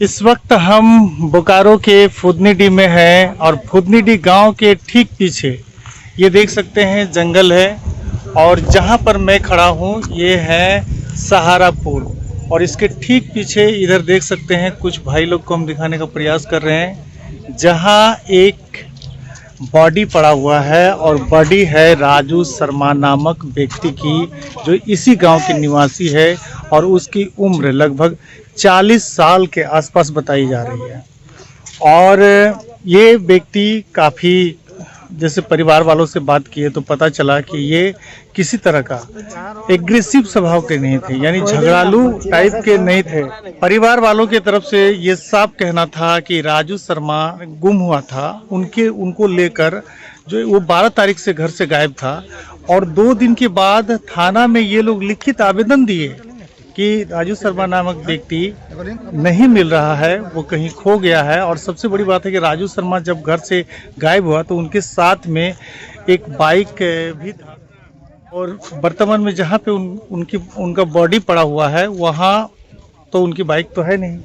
इस वक्त हम बोकारो के फुदनीडी में हैं और फुदनीडी गांव के ठीक पीछे ये देख सकते हैं जंगल है और जहां पर मैं खड़ा हूं ये है सहारा पुल और इसके ठीक पीछे इधर देख सकते हैं कुछ भाई लोग को हम दिखाने का प्रयास कर रहे हैं जहां एक बॉडी पड़ा हुआ है और बॉडी है राजू शर्मा नामक व्यक्ति की जो इसी गांव के निवासी है और उसकी उम्र लगभग 40 साल के आसपास बताई जा रही है। और ये व्यक्ति काफ़ी जैसे परिवार वालों से बात किए तो पता चला कि ये किसी तरह का एग्रेसिव स्वभाव के नहीं थे, यानी झगड़ालू टाइप के नहीं थे। परिवार वालों की तरफ से ये साफ कहना था कि राजू शर्मा गुम हुआ था, उनको लेकर जो वो 12 तारीख से घर से गायब था और 2 दिन के बाद थाना में ये लोग लिखित आवेदन दिए कि राजू शर्मा नामक व्यक्ति नहीं मिल रहा है, वो कहीं खो गया है। और सबसे बड़ी बात है कि राजू शर्मा जब घर से गायब हुआ तो उनके साथ में एक बाइक भी था और वर्तमान में जहाँ पे उनका बॉडी पड़ा हुआ है वहाँ तो उनकी बाइक तो है नहीं।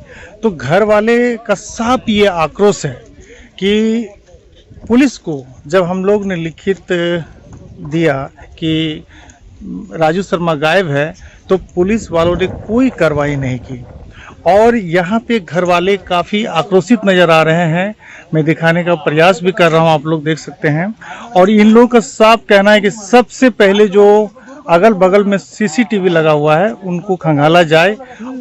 तो घर वाले का साफ ये आक्रोश है कि पुलिस को जब हम लोग ने लिखित दिया कि राजू शर्मा गायब है तो पुलिस वालों ने कोई कार्रवाई नहीं की और यहाँ पे घर वाले काफ़ी आक्रोशित नज़र आ रहे हैं। मैं दिखाने का प्रयास भी कर रहा हूँ, आप लोग देख सकते हैं। और इन लोगों का साफ कहना है कि सबसे पहले जो अगल बगल में सीसीटीवी लगा हुआ है उनको खंगाला जाए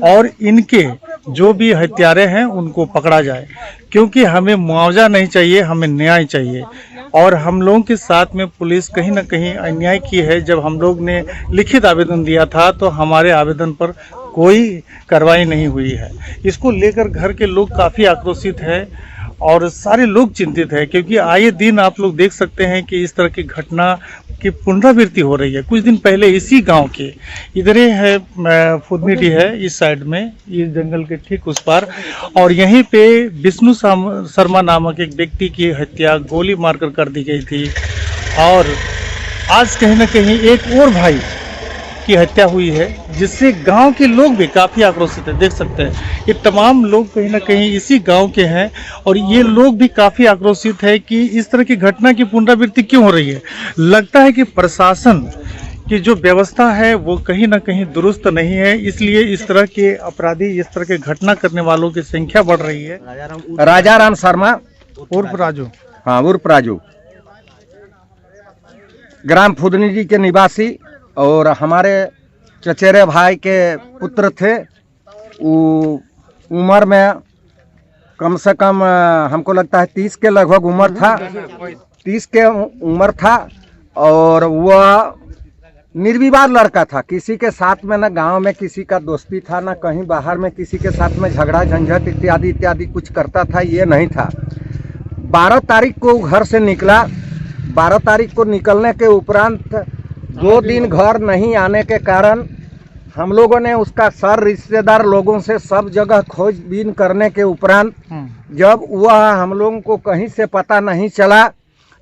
और इनके जो भी हत्यारे हैं उनको पकड़ा जाए, क्योंकि हमें मुआवजा नहीं चाहिए, हमें न्याय चाहिए। और हम लोगों के साथ में पुलिस कहीं ना कहीं अन्याय की है। जब हम लोग ने लिखित आवेदन दिया था तो हमारे आवेदन पर कोई कार्रवाई नहीं हुई है। इसको लेकर घर के लोग काफ़ी आक्रोशित है और सारे लोग चिंतित है, क्योंकि आए दिन आप लोग देख सकते हैं कि इस तरह की घटना की पुनरावृत्ति हो रही है। कुछ दिन पहले इसी गांव के इधर है फुदनीडी है इस साइड में, ये जंगल के ठीक उस पार, और यहीं पे विष्णु शर्मा नामक एक व्यक्ति की हत्या गोली मारकर कर दी गई थी। और आज कहीं ना कहीं एक और भाई की हत्या हुई है जिससे गांव के लोग भी काफ़ी आक्रोशित है। देख सकते हैं ये तमाम लोग कहीं ना कहीं इसी गांव के हैं और ये लोग भी काफ़ी आक्रोशित है कि इस तरह की घटना की पुनरावृत्ति क्यों हो रही है। लगता है कि प्रशासन की जो व्यवस्था है वो कहीं ना कहीं दुरुस्त नहीं है, इसलिए इस तरह के अपराधी, इस तरह के घटना करने वालों की संख्या बढ़ रही है। राजाराम शर्मा उर्फ राजू, हाँ उर्फ राजू, ग्राम फुदनीडी के निवासी और हमारे चचेरे भाई के पुत्र थे। उम्र में कम से कम हमको लगता है 30 के लगभग उम्र था, 30 के उम्र था। और वह निर्विवाद लड़का था, किसी के साथ में न गांव में किसी का दोस्ती था, न कहीं बाहर में किसी के साथ में झगड़ा झंझट इत्यादि इत्यादि कुछ करता था, ये नहीं था। 12 तारीख को घर से निकला। 12 तारीख को निकलने के उपरांत 2 दिन घर नहीं आने के कारण हम लोगों ने उसका सर रिश्तेदार लोगों से सब जगह खोजबीन करने के उपरांत जब वह हम लोगों को कहीं से पता नहीं चला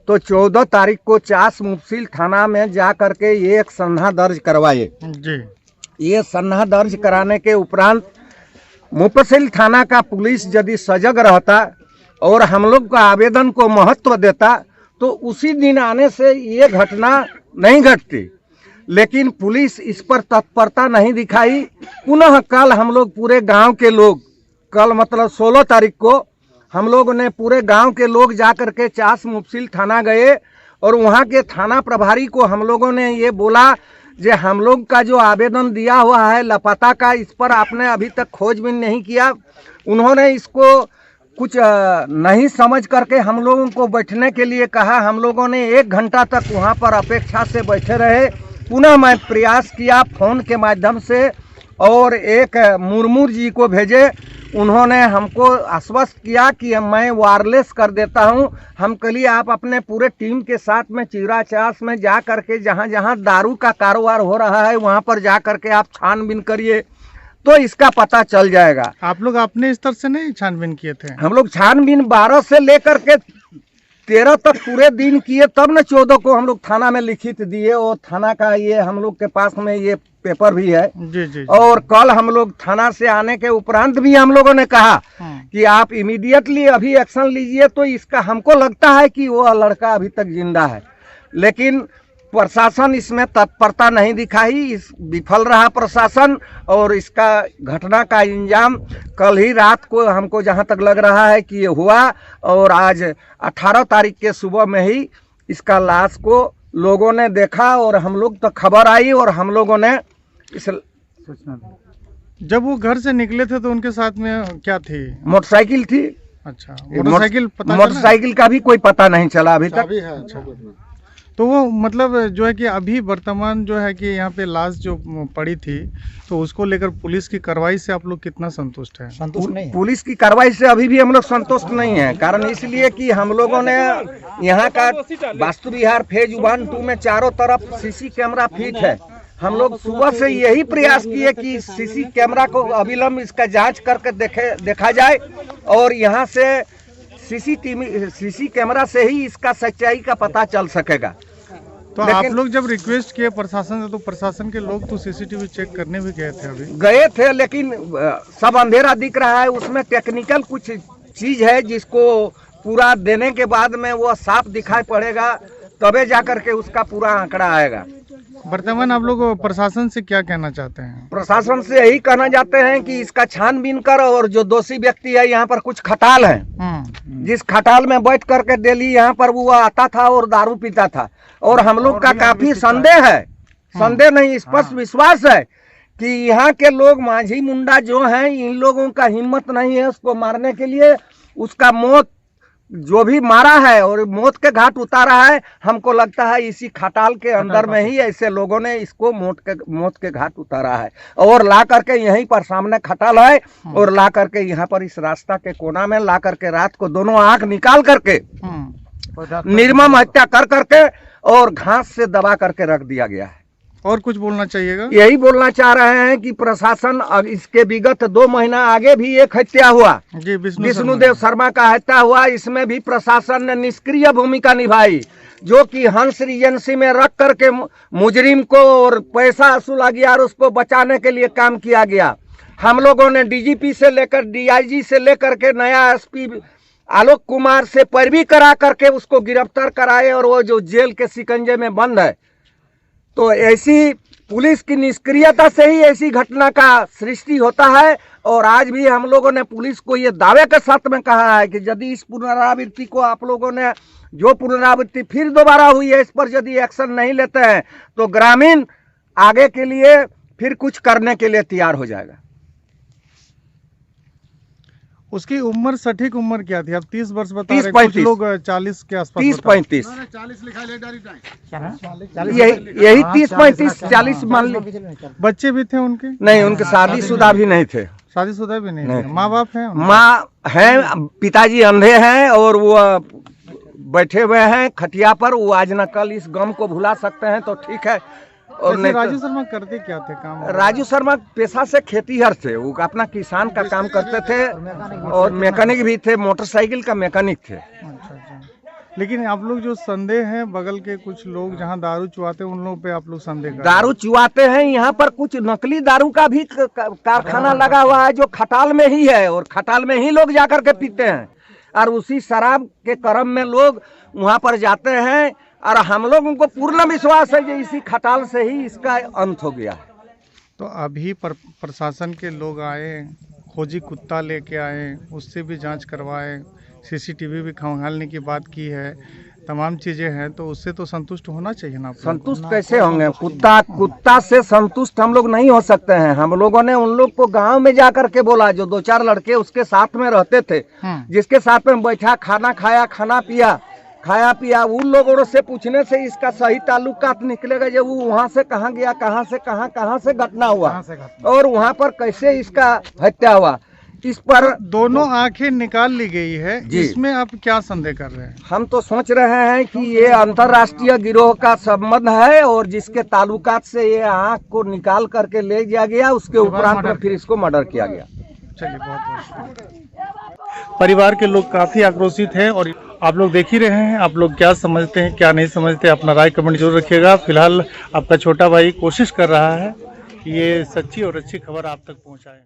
तो 14 तारीख को चास मुफसिल थाना में जा करके ये एक सन्हा दर्ज करवाए जी। ये सन्हा दर्ज कराने के उपरांत मुफसिल थाना का पुलिस यदि सजग रहता और हम लोग का आवेदन को महत्व देता तो उसी दिन आने से ये घटना नहीं घटती, लेकिन पुलिस इस पर तत्परता नहीं दिखाई। पुनः कल हम लोग पूरे गांव के लोग, कल मतलब 16 तारीख को हम लोग ने पूरे गांव के लोग जा कर के चास मुफसिल थाना गए और वहां के थाना प्रभारी को हम लोगों ने ये बोला कि हम लोग का जो आवेदन दिया हुआ है लापता का, इस पर आपने अभी तक खोजबीन नहीं किया। उन्होंने इसको कुछ नहीं समझ करके हम लोगों को बैठने के लिए कहा। हम लोगों ने 1 घंटा तक वहां पर अपेक्षा से बैठे रहे। पुनः मैं प्रयास किया फ़ोन के माध्यम से और एक मुर्मू जी को भेजे। उन्होंने हमको आश्वस्त किया कि मैं वायरलेस कर देता हूं। हम कल आप अपने पूरे टीम के साथ में चिरा चास में जा करके जहां जहां दारू का कारोबार हो रहा है वहां पर जा करके आप छानबीन करिए तो इसका पता चल जाएगा। आप लोग अपने स्तर से नहीं छानबीन किए थे? हम लोग छानबीन 12 से लेकर के 13 तक पूरे दिन किए, तब न 14 को हम लोग थाना में लिखित दिए। और थाना का ये हम लोग के पास में ये पेपर भी है। जी। और कल हम लोग थाना से आने के उपरांत भी हम लोगों ने कहा कि आप इमीडिएटली अभी एक्शन लीजिए। तो इसका हमको लगता है कि वो लड़का अभी तक जिंदा है, लेकिन प्रशासन इसमें तत्परता नहीं दिखाई। इस विफल रहा प्रशासन, और इसका घटना का इंजाम कल ही रात को हमको जहां तक लग रहा है कि ये हुआ। और आज 18 तारीख के सुबह में ही इसका लाश को लोगों ने देखा, और हम लोग तो खबर आई और हम लोगों ने इस जब वो घर से निकले थे तो उनके साथ में क्या थी? मोटरसाइकिल थी। अच्छा, मोटरसाइकिल का भी कोई पता नहीं चला अभी तक। तो वो मतलब जो है कि अभी वर्तमान जो है कि यहाँ पे लाश जो पड़ी थी, तो उसको लेकर पुलिस की कार्रवाई से आप लोग कितना संतुष्ट हैं? संतुष्ट नहीं। पुलिस की कार्रवाई से अभी भी हम लोग संतुष्ट नहीं है। कारण इसलिए कि हम लोगों ने यहाँ का वास्तु विहार फेज 1, 2 में चारों तरफ सीसी कैमरा फिट है। हम लोग सुबह से यही प्रयास किए कि सीसी कैमरा को अविलंब इसका जांच करके देखा जाए, और यहाँ से सीसी कैमरा से ही इसका सच्चाई का पता चल सकेगा। तो आप लोग जब रिक्वेस्ट किए प्रशासन से, तो प्रशासन के लोग तो सीसीटीवी चेक करने भी गए थे? अभी गए थे, लेकिन सब अंधेरा दिख रहा है। उसमें टेक्निकल कुछ चीज है जिसको पूरा देने के बाद में वो साफ दिखाई पड़ेगा, तबे जाकर के उसका पूरा आंकड़ा आएगा। वर्तमान आप लोग प्रशासन से क्या कहना चाहते हैं? प्रशासन से यही कहना चाहते हैं कि इसका छानबीन कर, और जो दोषी व्यक्ति है, यहाँ पर कुछ खटाल है, जिस खटाल में बैठ करके डेली यहाँ पर वो आता था और दारू पीता था। और हम लोग का काफी संदेह है, संदेह नहीं स्पष्ट विश्वास है कि यहाँ के लोग माझी मुंडा जो हैं, इन लोगों का हिम्मत नहीं है उसको मारने के लिए। उसका मौत जो भी मारा है और मौत के घाट उतारा है, हमको लगता है इसी खटाल के अंदर में ही ऐसे लोगों ने इसको मौत के घाट उतारा है। और ला करके यहीं पर सामने खटाल है, और ला करके यहाँ पर इस रास्ता के कोना में ला करके रात को दोनों आंख निकाल करके निर्मम हत्या कर करके और घास से दबा करके रख दिया गया है। और कुछ बोलना चाहिएगा? यही बोलना चाह रहे हैं कि प्रशासन, इसके विगत 2 महीना आगे भी एक हत्या हुआ, विष्णुदेव शर्मा का हत्या हुआ। इसमें भी प्रशासन ने निष्क्रिय भूमिका निभाई, जो कि हंस एजेंसी में रख करके मुजरिम को और पैसा वसूला गया और उसको बचाने के लिए काम किया गया। हम लोगों ने डीजीपी से लेकर डीआईजी से लेकर के नया एसपी आलोक कुमार से पैरवी करा करके उसको गिरफ्तार कराए, और वो जो जेल के शिकंजे में बंद है। तो ऐसी पुलिस की निष्क्रियता से ही ऐसी घटना का सृष्टि होता है। और आज भी हम लोगों ने पुलिस को ये दावे के साथ में कहा है कि यदि इस पुनरावृत्ति को आप लोगों ने, जो पुनरावृत्ति फिर दोबारा हुई है, इस पर यदि एक्शन नहीं लेते हैं तो ग्रामीण आगे के लिए फिर कुछ करने के लिए तैयार हो जाएगा। उसकी उम्र, सटीक उम्र क्या थी? अब 30 वर्ष बता रहे, कुछ लोग 40 के आसपास, 30-35, यही 30-35 40 मान लीजिए। बच्चे भी थे उनके? नहीं, उनके शादीशुदा भी नहीं थे। शादीशुदा भी नहीं थे। माँ बाप हैं? माँ है, पिताजी अंधे हैं, और वो बैठे हुए हैं खटिया पर। वो आज न कल इस गम को भुला सकते हैं तो ठीक है। और नहीं, राजू शर्मा करते क्या थे काम? राजू शर्मा पेशा से खेतीहर थे, वो अपना किसान का काम करते थे, और मैकेनिक भी थे, मोटरसाइकिल का मैकेनिक थे। अच्छा। लेकिन आप लोग जो संदेह है, बगल के कुछ लोग जहां दारू चुआते हैं, उन लोगों पे आप लोग संदेह कर? दारू चुआते हैं, यहाँ पर कुछ नकली दारू का भी कारखाना लगा हुआ है, जो खटाल में ही है, और खटाल में ही लोग जाकर के पीते हैं, और उसी शराब के क्रम में लोग वहाँ पर जाते हैं। और हम लोगों को पूर्ण विश्वास है कि इसी खटाल से ही इसका अंत हो गया है। तो अभी प्रशासन के लोग आए, खोजी कुत्ता लेके आए, उससे भी जांच करवाए, सीसीटीवी भी खंगालने की बात की है, तमाम चीजें हैं, तो उससे तो संतुष्ट होना चाहिए ना? संतुष्ट कैसे होंगे? कुत्ता से संतुष्ट हम लोग नहीं हो सकते हैं। हम लोगों ने उन लोग को गांव में जा करके बोला, जो 2-4 लड़के उसके साथ में रहते थे, जिसके साथ में बैठा, खाना खाया, खाया पिया, उन लोगों से पूछने से इसका सही ताल्लुकात निकलेगा, जब वो वहाँ से कहाँ गया, कहाँ से घटना हुआ, और वहाँ पर कैसे इसका हत्या हुआ। इस पर दोनों आंखें निकाल ली गई है, इसमें आप क्या संदेह कर रहे हैं? हम तो सोच रहे हैं कि ये अंतर्राष्ट्रीय गिरोह का संबंध है, और जिसके ताल्लुकात से ये आंख को निकाल करके ले जाया गया, उसके उपरांत में फिर इसको मर्डर किया गया। चलिए, बहुत बहुत परिवार के लोग काफी आक्रोशित हैं, आप लोग देख ही रहे हैं, आप लोग क्या समझते हैं क्या नहीं समझते, अपना राय कमेंट जरूर रखिएगा। फिलहाल आपका छोटा भाई कोशिश कर रहा है कि ये सच्ची और अच्छी खबर आप तक पहुंचाए।